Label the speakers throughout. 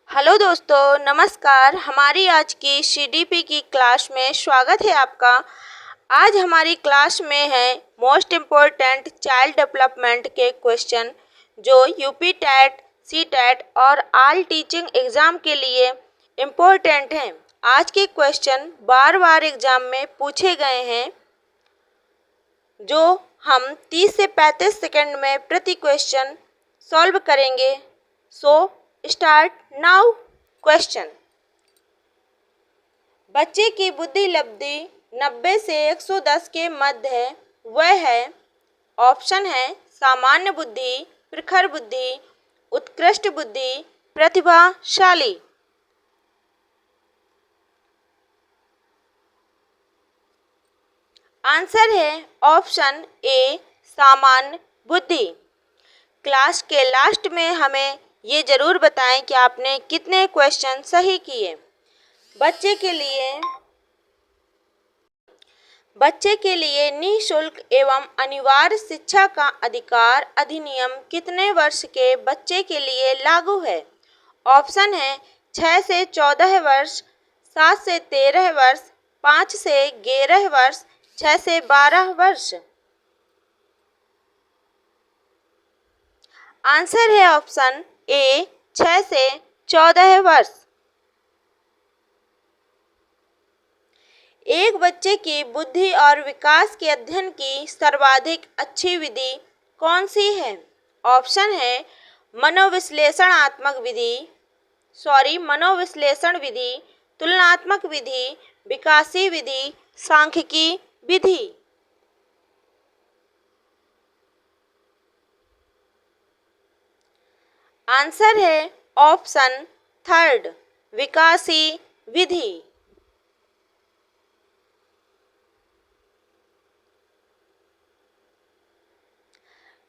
Speaker 1: Hello दोस्तों, नमस्कार। हमारी आज की सीडीपी की क्लास में स्वागत है आपका। आज हमारी क्लास में है मोस्ट इम्पोर्टेंट चाइल्ड डेवलपमेंट के क्वेश्चन जो यूपी टेट, सी टेट और ऑल टीचिंग एग्ज़ाम के लिए इम्पोर्टेंट हैं। आज के क्वेश्चन बार बार एग्ज़ाम में पूछे गए हैं जो हम 30 से 35 सेकंड में प्रति क्वेश्चन सॉल्व करेंगे। So start now. क्वेश्चन। बच्चे की बुद्धि लब्धि 90 से 110 के मध्य है, वह है। ऑप्शन है सामान्य बुद्धि, प्रखर बुद्धि, उत्कृष्ट बुद्धि, प्रतिभाशाली। आंसर है ऑप्शन ए सामान्य बुद्धि। क्लास के लास्ट में हमें ये ज़रूर बताएं कि आपने कितने क्वेश्चन सही किए। बच्चे के लिए निःशुल्क एवं अनिवार्य शिक्षा का अधिकार अधिनियम कितने वर्ष के बच्चे के लिए लागू है? ऑप्शन है 6 से 14 वर्ष, 7 से 13 वर्ष, 5 से 11 वर्ष, 6 से 12 वर्ष। आंसर है ऑप्शन ए 6 से 14 वर्ष। एक बच्चे की बुद्धि और विकास के अध्ययन की सर्वाधिक अच्छी विधि कौन सी है? ऑप्शन है मनोविश्लेषण विधि, तुलनात्मक विधि, विकासी विधि, सांख्यिकी विधि। आंसर है ऑप्शन थर्ड, विकासी विधि।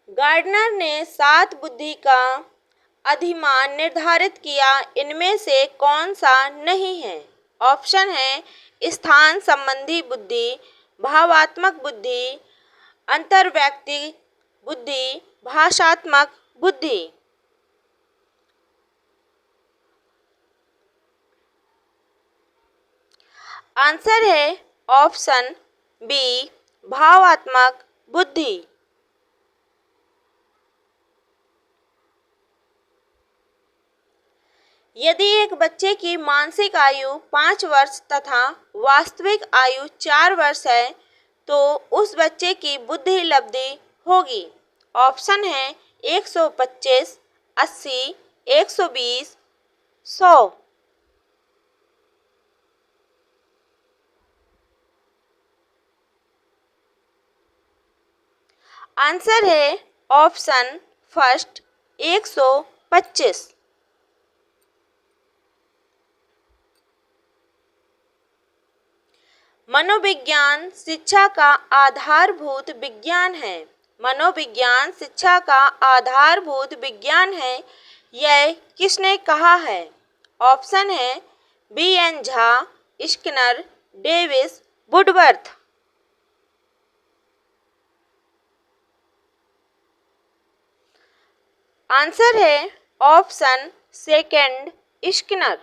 Speaker 1: गार्डनर ने 7 बुद्धि का अधिमान निर्धारित किया, इनमें से कौन सा नहीं है? ऑप्शन है स्थान संबंधी बुद्धि, भावात्मक बुद्धि, अंतर्वैयक्तिक बुद्धि, भाषात्मक बुद्धि। आंसर है ऑप्शन बी भावात्मक बुद्धि। यदि एक बच्चे की मानसिक आयु 5 वर्ष तथा वास्तविक आयु 4 वर्ष है तो उस बच्चे की बुद्धि लब्धि होगी। ऑप्शन है 125, 80, 120, 100। आंसर है ऑप्शन फर्स्ट 125। मनोविज्ञान शिक्षा का आधारभूत विज्ञान है। मनोविज्ञान शिक्षा का आधारभूत विज्ञान है, यह किसने कहा है? ऑप्शन है B.N. Jha, Skinner, Davis, Woodworth. Answer है ऑप्शन सेकंड, स्किनर।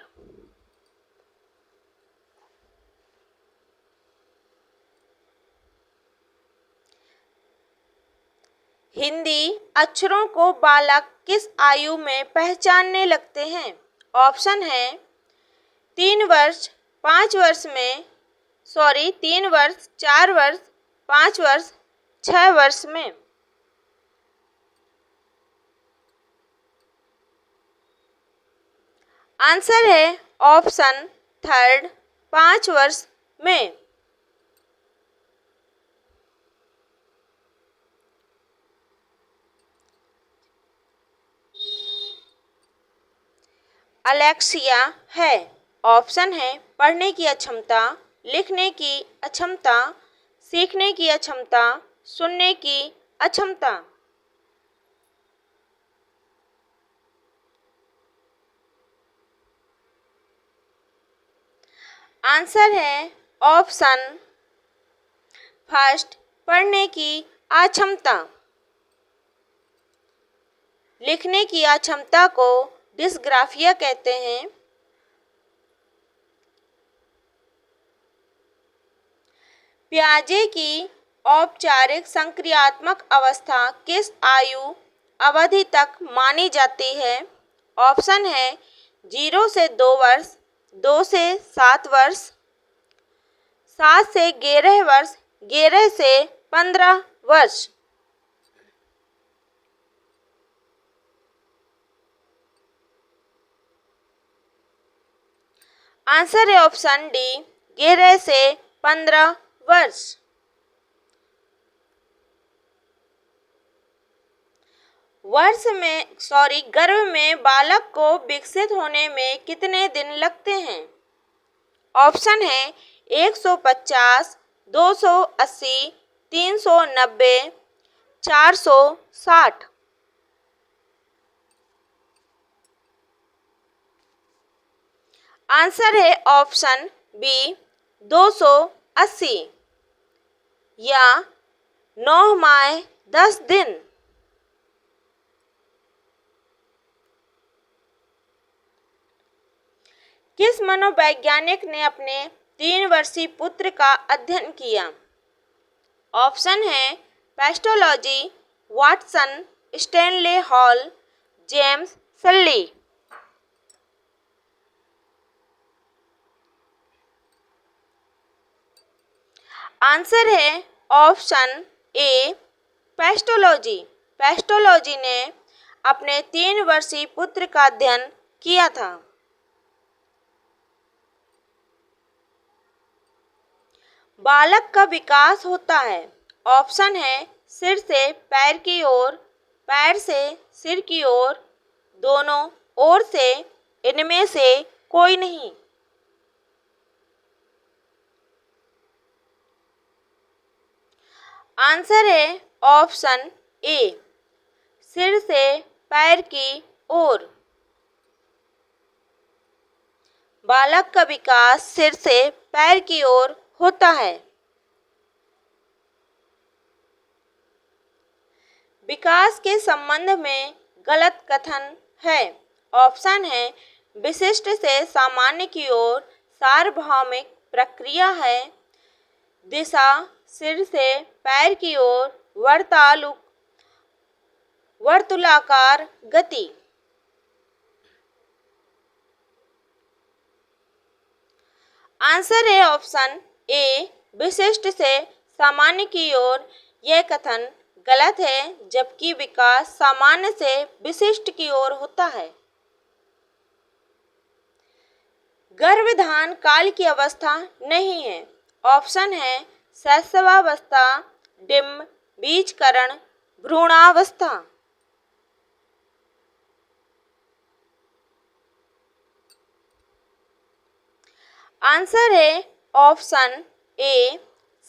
Speaker 1: हिंदी अक्षरों को बालक किस आयु में पहचानने लगते हैं? ऑप्शन है 3 वर्ष, 5 वर्ष में, 3 वर्ष, 4 वर्ष, 5 वर्ष, 6 वर्ष में। आंसर है ऑप्शन थर्ड, 5 वर्ष में। अलेक्सिया है। ऑप्शन है पढ़ने की अक्षमता, लिखने की अक्षमता, सीखने की अक्षमता, सुनने की अक्षमता। आंसर है ऑप्शन फर्स्ट, पढ़ने की अक्षमता। लिखने की अक्षमता को डिस्ग्राफिया कहते हैं। प्याजे की औपचारिक संक्रियात्मक अवस्था किस आयु अवधि तक मानी जाती है? ऑप्शन है 0 से 2 वर्ष, 2 से 7 वर्ष, 7 से 11 वर्ष, 11 से 15 वर्ष। आंसर है ऑप्शन डी 11 से 15 वर्ष। गर्भ में बालक को विकसित होने में कितने दिन लगते हैं? ऑप्शन है 150, 280, 390, 460। आंसर है ऑप्शन बी 280 या 9 माह 10 दिन। किस मनोवैज्ञानिक ने अपने 3 वर्षीय पुत्र का अध्ययन किया? ऑप्शन है Pestalozzi, Watson, Stanley Hall, James Sully. Answer है ऑप्शन ए पेस्टोलॉजी। पेस्टोलॉजी ने अपने 3 वर्षीय पुत्र का अध्ययन किया था। बालक का विकास होता है। ऑप्शन है सिर से पैर की ओर, पैर से सिर की ओर, दोनों ओर से, इनमें से कोई नहीं। आंसर है ऑप्शन ए सिर से पैर की ओर। बालक का विकास सिर से पैर की ओर होता है। विकास के संबंध में गलत कथन है। ऑप्शन है विशिष्ट से सामान्य की ओर सार्वभौमिक प्रक्रिया है। दिशा सिर से पैर की ओर वर्तुलाकार गति। आंसर है ऑप्शन ए विशिष्ट से सामान्य की ओर। यह कथन गलत है, जबकि विकास सामान्य से विशिष्ट की ओर होता है। गर्भधान काल की अवस्था नहीं है। ऑप्शन है शैशवावस्था, डिम्ब, बीजकरण, भ्रूणावस्था। आंसर है ऑप्शन ए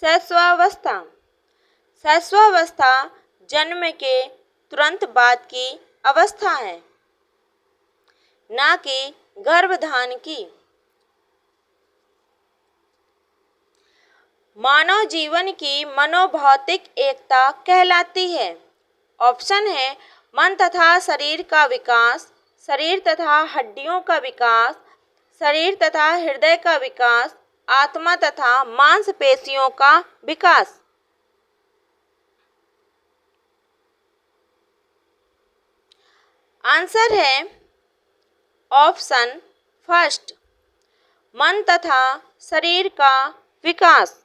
Speaker 1: शैशवावस्था। शैशवावस्था जन्म के तुरंत बाद की अवस्था है, ना कि गर्भधान की। मानव जीवन की मनोभौतिक एकता कहलाती है। ऑप्शन है मन तथा शरीर का विकास, शरीर तथा हड्डियों का विकास, शरीर तथा हृदय का विकास, आत्मा तथा मांसपेशियों का विकास। आंसर है ऑप्शन फर्स्ट मन तथा शरीर का विकास।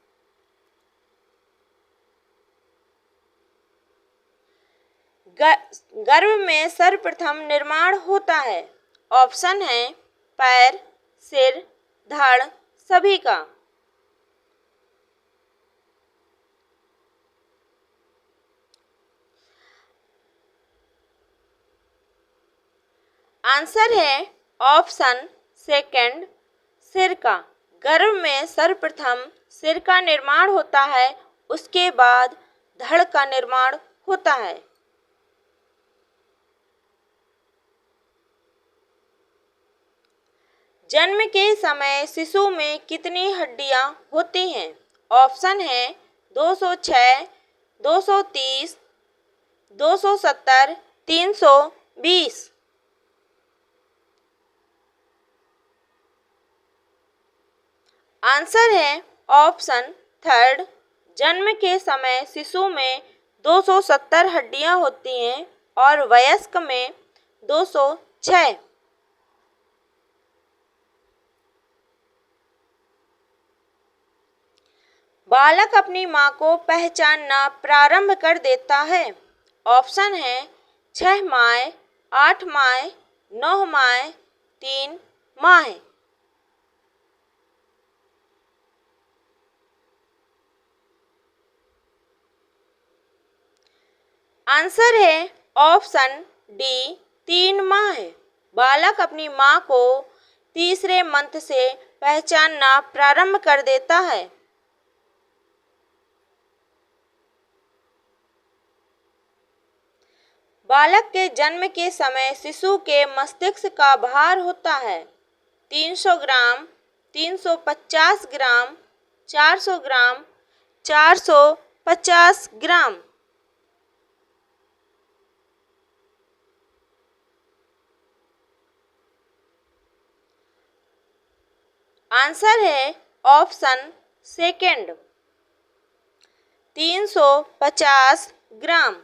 Speaker 1: गर्भ में सर्वप्रथम निर्माण होता है। ऑप्शन है पैर, सिर, धड़ सभी का। आंसर है ऑप्शन सेकंड सिर का। गर्भ में सर्वप्रथम सिर का निर्माण होता है, उसके बाद धड़ का निर्माण होता है। जन्म के समय शिशु में कितनी हड्डियां होती हैं? ऑप्शन है 206, 230, 270, 320। आंसर है ऑप्शन थर्ड। जन्म के समय शिशु में 270 हड्डियां होती हैं और वयस्क में 206। बालक अपनी मां को पहचानना प्रारंभ कर देता है। ऑप्शन है 6 माह, 8 माह, 9 माह, 3 माह। आंसर है ऑप्शन डी 3 माह। बालक अपनी मां को तीसरे मंथ से पहचानना प्रारंभ कर देता है। बालक के जन्म के समय शिशु के मस्तिष्क का भार होता है 300 ग्राम, 350 ग्राम, 400 ग्राम, 450 ग्राम। आंसर है ऑप्शन सेकंड 350 ग्राम।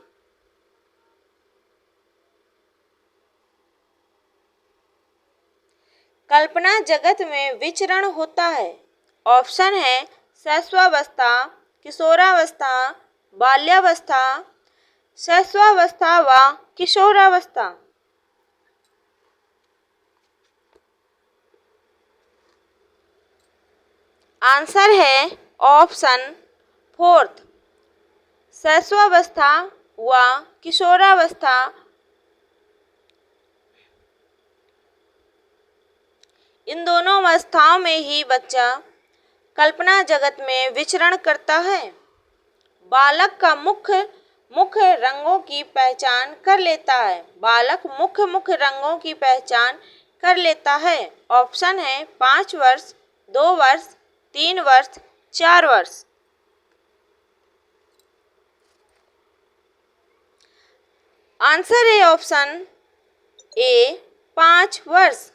Speaker 1: कल्पना जगत में विचरण होता है। ऑप्शन है शैशवावस्था, किशोरावस्था, बाल्यावस्था, शैशवावस्था व किशोरावस्था। आंसर है ऑप्शन फोर्थ शैशवावस्था व किशोरावस्था। इन दोनों अवस्थाओं में ही बच्चा कल्पना जगत में विचरण करता है। बालक का मुख्य रंगों की पहचान कर लेता है। बालक मुख्य रंगों की पहचान कर लेता है। ऑप्शन है 5 वर्ष, 2 वर्ष, 3 वर्ष, 4 वर्ष। आंसर है ऑप्शन ए 5 वर्ष।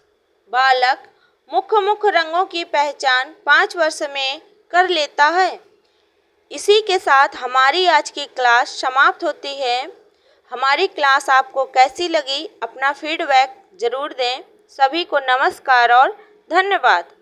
Speaker 1: बालक मुख्य रंगों की पहचान 5 वर्ष में कर लेता है। इसी के साथ हमारी आज की क्लास समाप्त होती है। हमारी क्लास आपको कैसी लगी अपना फीडबैक ज़रूर दें। सभी को नमस्कार और धन्यवाद।